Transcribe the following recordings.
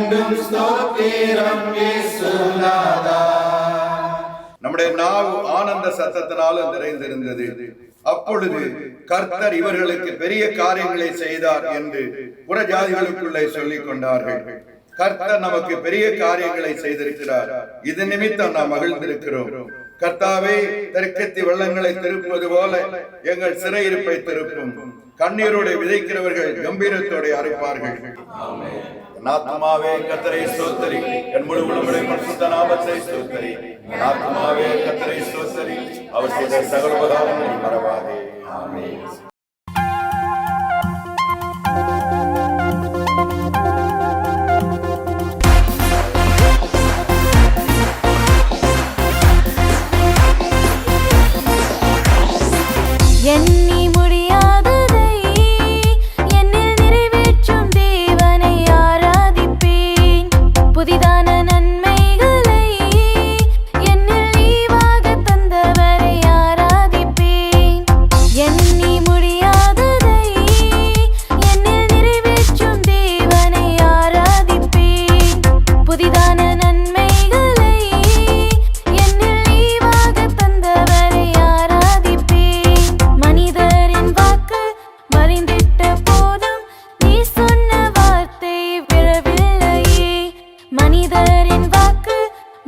மீண்டும் ஸ்தோத்திரம் இயேசுநாதா. நம்முடைய நாவு ஆனந்த சத்தத்தினாலும் நிறைந்திருந்தது. அப்பொழுது கர்த்தர் இவர்களுக்கு பெரிய காரியங்களை செய்தார் என்று புறஜாதிகளுக்குள்ளே சொல்லிக் கொண்டார்கள். கர்த்தர் நமக்கு பெரிய காரியங்களை செய்திருக்கிறார். இது நிமித்தம் நாம் மகிழ்ந்திருக்கிறோம். கர்த்தாவே, தெற்கத்தி வெள்ளங்களை திருப்புவது போல எங்கள் சிறையிருப்பை திருப்பும். கண்ணீரோடு விதைக்கிறவர்கள் கம்பீரத்தோடு அறுப்பார்கள். என் ஆத்துமாவே கர்த்தரை ஸ்தோத்திரி, என் முழு உள்ளமுடைய பரிசுத்த நாமத்தை ஸ்தோத்திரி. என் ஆத்துமாவே கர்த்தரை ஸ்தோத்திரி, அவர் செய்த சகல உபகாரங்களை மறவாதே. ஆமென். எண்ணி முடியாததை என்னில் நிறைவேற்றும் தேவனை ஆராதிப்பேன். புதிதான நன்மைகளை என்னில் ஈவாக தந்தவரை ஆராதிப்பேன். எண்ணி முடியாததை என்னில் நிறைவேற்றும் தேவனை ஆராதிப்பேன். புதிதான நன்மைகளை என்னில் ஈவாக தந்தவரை ஆராதிப்பேன். மனிதரின் வாக்கு மறைந்திட்ட போதும் நீ சொன்ன வார்த்தை விழவில்லையே. மனிதரின் வாக்கு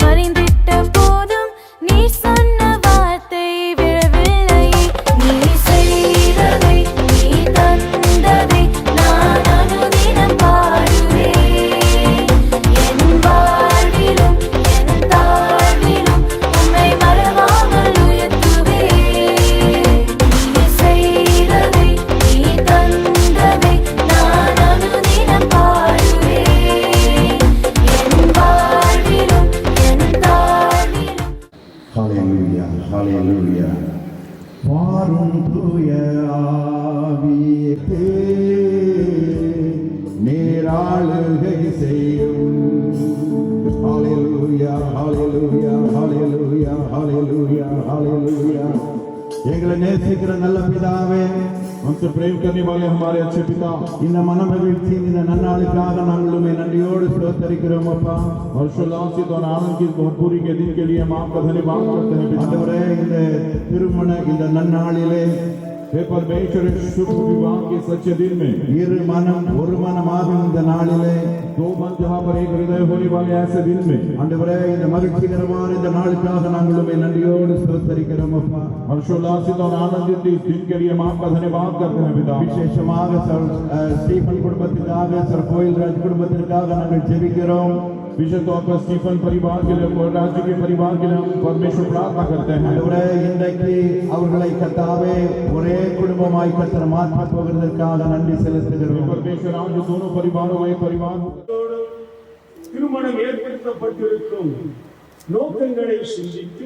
மறைந்திட்ட போதும் நீ சொன்ன வார்த்தை விழவில்லையே. நீ செய்ததை நீ தந்ததை நான் அனுதினம் பாடுவேன். என் வாழ்விலும் என் தாழ்விலும் உம்மை மறவாமல் உயர்த்துவேன். நீ செய்ததை நீ தந்ததை நான் அனுதினம் பாடுவேன். என் வாழ்விலும் என் தாழ்விலும். ஹல்லேலூயா, ஹல்லேலூயா. வாரும் தூய ஆவியே, நீராளுகை செய்யும். ஹல்லேலூயா, ஹல்லேலூயா, ஹல்லேலூயா, ஹல்லேலூயா, ஹல்லேலூயா. எங்களை நேசிக்கிற நல்ல பிதாவே, हमसे प्रेम करने वाले हमारे अच्छे पिता, இந்த மனமகிழ்ச்சி இந்த நன்னாளுக்காக நாங்கள் உம்மை நன்றியோடு ஸ்தோத்திரிக்கிறோம் அப்பா. हर्षोल्लासित और आनंद की भरपूरी के दिन के लिए हम आपका धन्यवाद करते हैं पिता। ஆண்டவரே, இந்த திருமண இந்த நன்னாளிலே हे परमेश्वर, शुभ विवाह के सच्चे दिन में இரு மனம் ஒரு மனமாகும் இந்த நாளிலே दो मन जहाँ पर एक हृदय होने वाले ऐसे दिन में ஆண்டவரே, இந்த மகிழ்ச்சிகரமான இந்த நாளுக்காக நாங்கள் உம்மை நன்றியோடு ஸ்தோத்திரிக்கிறோம் அப்பா. हर्षोल्लासित और आनंदित इस दिन के लिए हम आपका धन्यवाद करते हैं पिता। விசேஷமாக ஸ்டீஃபன் குடும்பத்திற்காக, சர் கோயில்ராஜ் குடும்பத்திற்காக நாங்கள் ஜெபிக்கிறோம். विशेष तौर पर स्टीफन परिवार के लिए, राज्य के परिवार के लिए हम परमेश्वर प्रार्थना करते हैं। ஆண்டவரே, இன்றைக்கு அவர்களை கர்த்தாவே ஒரே குடும்பமாய் கர்த்தர் மாற்றப் போகிறதற்காக நன்றி செலுத்துகிறோம். परमेश्वर आज दोनों परिवारों में परिवार திருமணம் ஏற்படுத்தப்பட்டிருக்கும் நோக்கங்களை சிந்தித்து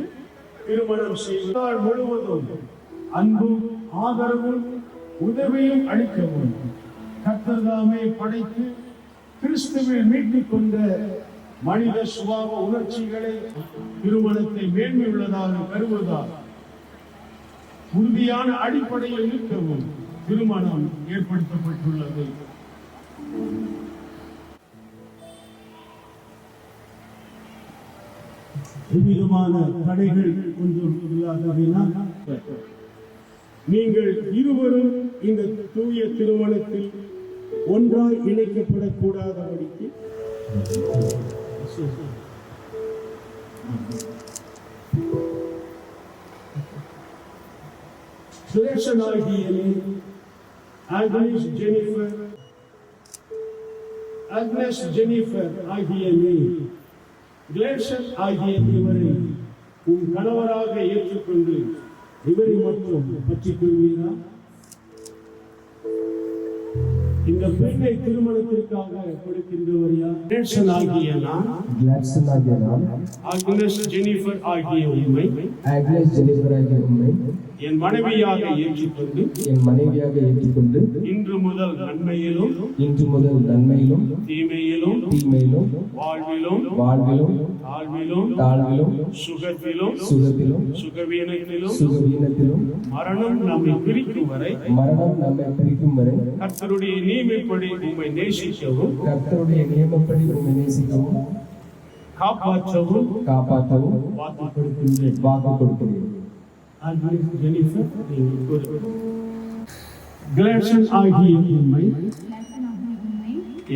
திருமணம் செய்யும் நாள் முழுவதும் அன்பும் ஆதரவும் உதவியும் அளிக்கவும் கர்த்தர் தாமே படைத்து கிறிஸ்துவில் மீட்டுக் கொண்ட மனித சுபாவ உணர்ச்சிகளை திருமணத்தை மேன்மையுள்ளதாக கருவதால் உறுதியான அடிப்படையில் இருக்கவும் திருமணம் ஏற்படுத்தப்பட்டுள்ளது. எவ்விதமான தடைகள் ஒன்றும் இல்லாதவினால் நீங்கள் இருவரும் இந்த தூய திருமணத்தில் ஒன்றாய் இணைக்கப்படக்கூடாதபடிக்கு சுரேஷனாகிய அக்னஸ் ஜெனிஃபர் ஆகிய கிளேஷன் ஆகிய இவரை உன் கணவராக ஏற்றுக்கொண்டு இவரை மட்டும் பற்றிக் கொள்வீரா? இந்த பெண்ணை திருமணத்திற்காக கொடுக்கின்றவர் யார்? கிளேஷன் ஆகிய நான், அக்னஸ் ஜெனிஃபர் ஆகிய உம்மை என் மனைவியாக ஏற்றுக்கொண்டு இன்று முதல் நன்மையிலும் தீமையிலும் வாழ்விலும் தாழ்விலும் சுகத்திலும் சுகவீனத்திலும் மரணம் நம்மை பிரிக்கும் வரை கர்த்தருடைய நியமப்படி உம்மை நேசிக்கவும் காப்பாற்றவும் வாக்கு கொடுக்கிறேன். ஜெனிஃபர், கிளாட்சன் ஆகிய உம்மை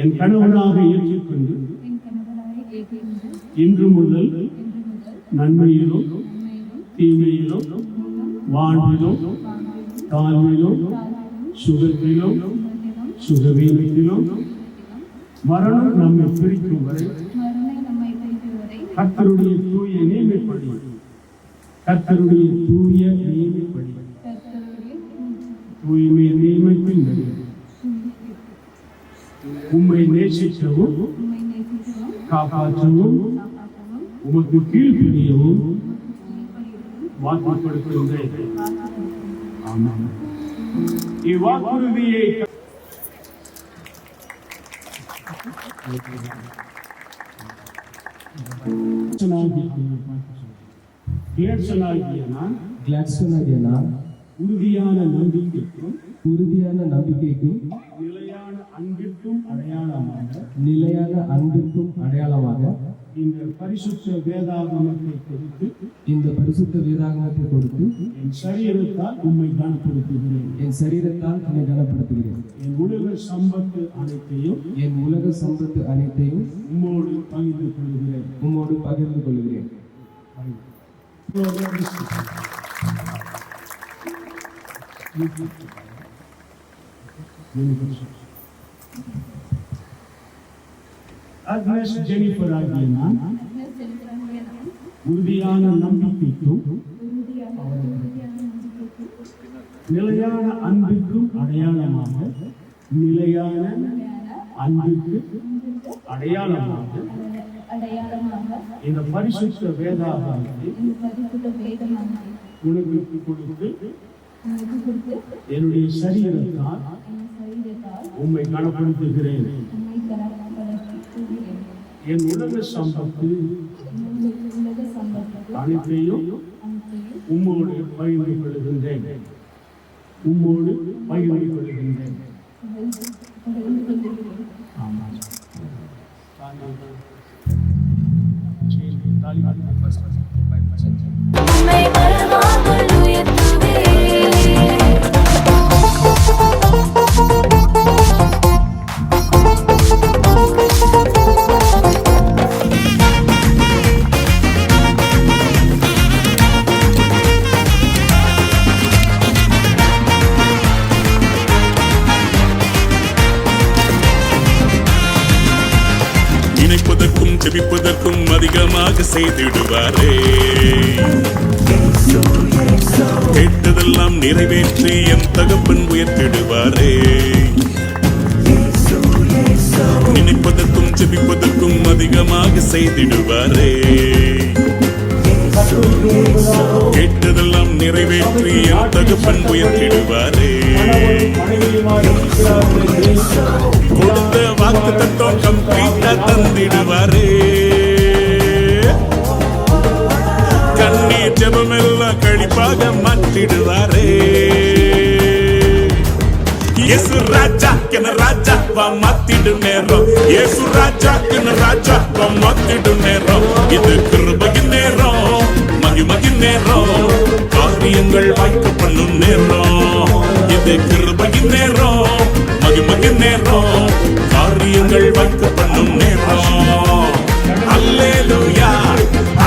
என் கணவனாக ஏற்றுக்கொண்டு இன்று முதல் நன்மையிலும் தீமையிலும் வாழ்விலும் தாழ்விலும் சுகத்திலும் சுகவீனத்திலும் மரணம் நம்மை பிரிக்கும் வரை கர்த்தருடைய தூய நியமப்படி தூய்மை நியமத்தின் உம்மை நேசிக்கவும் காப்பாற்றவும் உமக்கு கீழ்ப்படியவும் வாக்குப்படுத்துகின்றேன். ஆமென். இவ்வாக்குறுதியை கிளாட்சன் ஆகிய நான் உறுதியான நம்பிக்கைக்கும் நிலையான அன்பிற்கும் அடையாளமாக இந்த பரிசுத்த வேதாகமத்தை கொடுத்து என் சரீரத்தால் உம்மை கனப்படுத்துகிறேன். என்னை கனப்படுத்துகிறேன். என் உலக சம்பத்து அனைத்தையும் உம்மோடு பகிர்ந்து கொள்கிறேன். அக்னஸ் ஜெனிஃபர் ஆகிய நான் உறுதியான நம்பிக்கைக்கும் நிலையான அன்பிற்கும் அடையாளமாக இந்த பரிசுத்த வேதாகமத்தை உனக்கு கொடுத்து என்னுடைய சரீரத்தால் உம்மை கனப்படுத்துகிறேன். என் உலக சம்பத்து அனைத்தையும் உம்மோடு பகிர்ந்து கொள்கின்றேன். உம்மை மறவாமல் உயர்த்துவேன். நினைப்பதற்கும் ஜெபிப்பதற்கும் அதிகமாக செய்திடுவாரே. கேட்டதெல்லாம் நிறைவேற்றி என் தகப்பன் உயர்த்திடுவாரே. நினைப்பதற்கும் ஜெபிப்பதற்கும் அதிகமாக செய்திடுவாரே. கேட்டதெல்லாம் நிறைவேற்றி என் தகப்பன் உயர்த்திடுவாரே. கொடுத்த வாக்கு தத்துவம் கம்ப்ளீட்டா தந்திடுவாரே. கண்ணீர் ஜெபமெல்லாம் கழிப்பாக மாற்றிடுவாரே. இயேசு ராஜா என்ன ராஜா வா மாத்திடு நேரம். இயேசு ராஜா என்ன ராஜா வா மாத்திடு நேரம். இது கிருபையின் நேரம், மகிமையின் நேரம், காரியங்கள் வாய்க்க பண்ணும் நேரம். இது கிருபையின் நேரம், மகிமையின் நேரம், காரியங்கள் வாய்க்க பண்ணும் நேரம். அல்லேலூயா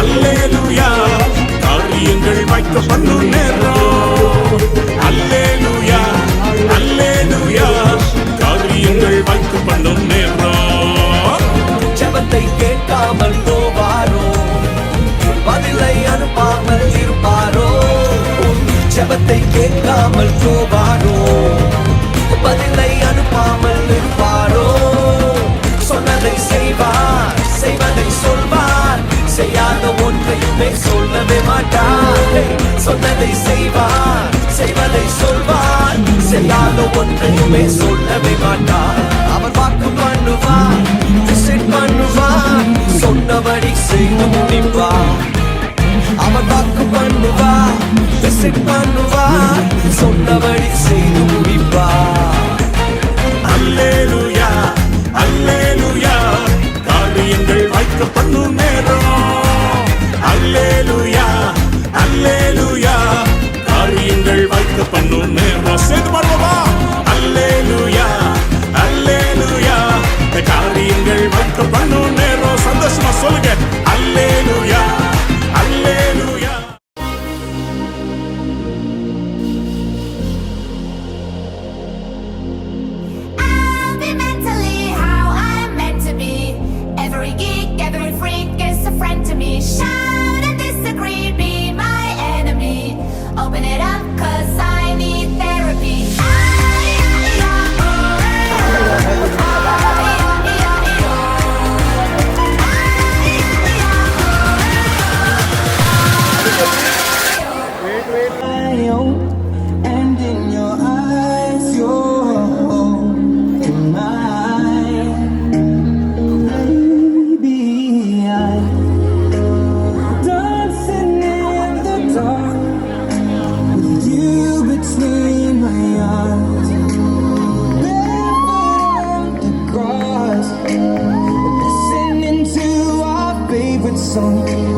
அல்லேலூயா, காரியங்கள் வாய்க்க பண்ணும் நேரம். அல்லேலூயா அல்லேலூயா, காரியங்கள் வாய்க்க பண்ணும் நேரம். ஜெபத்தை கேட்காமல் போவாரோ, பதிலை அனுப்பாமல் இருப்பாரோ. ஜெபத்தை கேட்காமல் போவாரோ, பதிலை அனுப்பாமல் இருப்பாரோ. சொன்னதை செய்வார், செய்வதை சொல்வார், செய்யாத ஒன்றையுமே சொல்லவே மாட்டார். சொன்னதை செய்வார், செய்வதை சொல்வார், செய்யாத ஒன்றையுமே சொல்லவே மாட்டார். அவர் வாக்கு பண்ணுவார், விசிட் பண்ணுவார், சொன்னபடி செய்து முடிப்பா அவர் வாக்கு பண்ணுவா விசிட் பண்ணுவா சொன்னபடி செய்து முடிப்பா அல்லேலூயா அல்லேலூயா காரியங்கள் வாய்க்கப்படும் நேரம் அல்லேலூயா அல்லேலூயா காரியங்கள் வாய்க்கப்படும் நேரம் சேர்ந்து பாடுவோமா அல்லேலூயா அல்லேலூயா காரியங்கள் வாய்க்கப்படும் நேரம் சந்தோஷமா சொல்லுங்க அல்லேலூயா அல்லேலூயா I'll be mentally how I'm meant to be. Every geek, every freak is a friend to me. Shout and disagree, be my enemy. Open it up, 'cause I need therapy. And in your eyes, you're in mine. Baby, I'm dancing in the dark with you between my arms. Barefoot on the grass, listening to our favorite song.